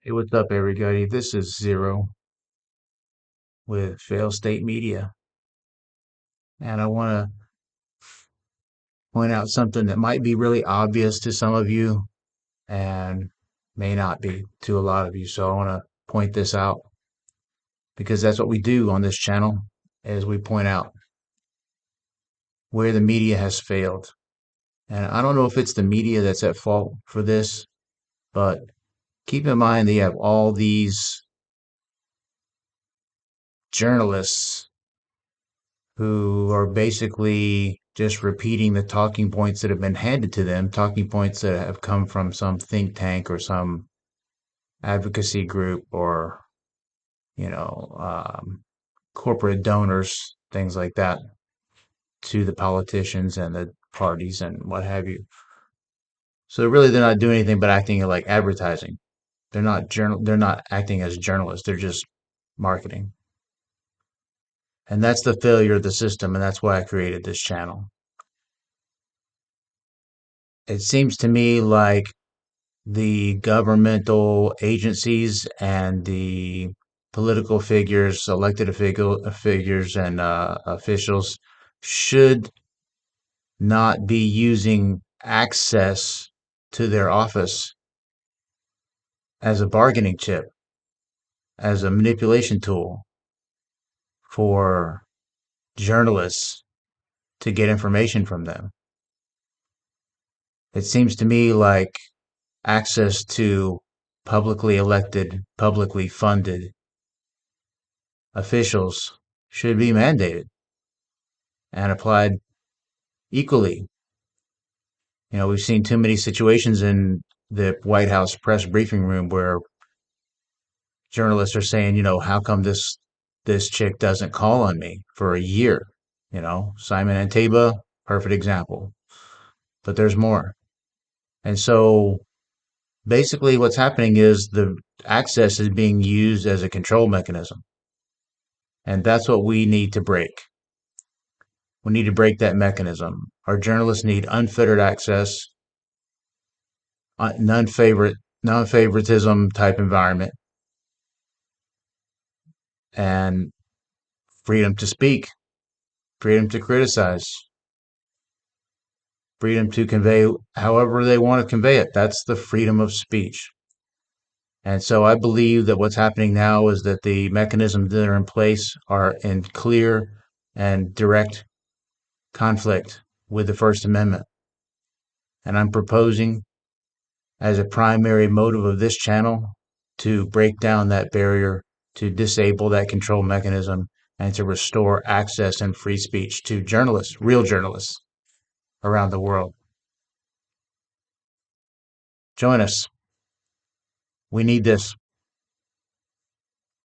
Hey, what's up, everybody? This is Zero with Fail State Media, and I want to point out something that might be really obvious to some of you and may not be to a lot of you. So I want to point this out because that's what we do on this channel, is we point out where the media has failed. And I don't know if it's the media that's at fault for this, but keep in mind that you have all these journalists who are basically just repeating the talking points that have been handed to them, talking points that have come from some think tank or some advocacy group or, you know, corporate donors, things like that, to the politicians and the parties and what have you. So really, they're not doing anything but acting like advertising. They're not acting as journalists. They're just marketing. And that's the failure of the system. And that's why I created this channel. It seems to me like the governmental agencies and the political figures, figures, and officials should not be using access to their office as a bargaining chip, as a manipulation tool for journalists to get information from them. It seems to me like access to publicly elected, publicly funded officials should be mandated and applied equally. You know, we've seen too many situations in the White House press briefing room where journalists are saying, how come this chick doesn't call on me for a year? Simon Anteba, perfect example. But there's more. And so basically what's happening is the access is being used as a control mechanism. And that's what we need to break. We need to break that mechanism. Our journalists need unfettered access, non-favoritism type environment, and freedom to speak, freedom to criticize, freedom to convey however they want to convey it. That's the freedom of speech. And so I believe that what's happening now is that the mechanisms that are in place are in clear and direct conflict with the First Amendment. And I'm proposing as a primary motive of this channel to break down that barrier, to disable that control mechanism, and to restore access and free speech to journalists, real journalists around the world. Join us. We need this.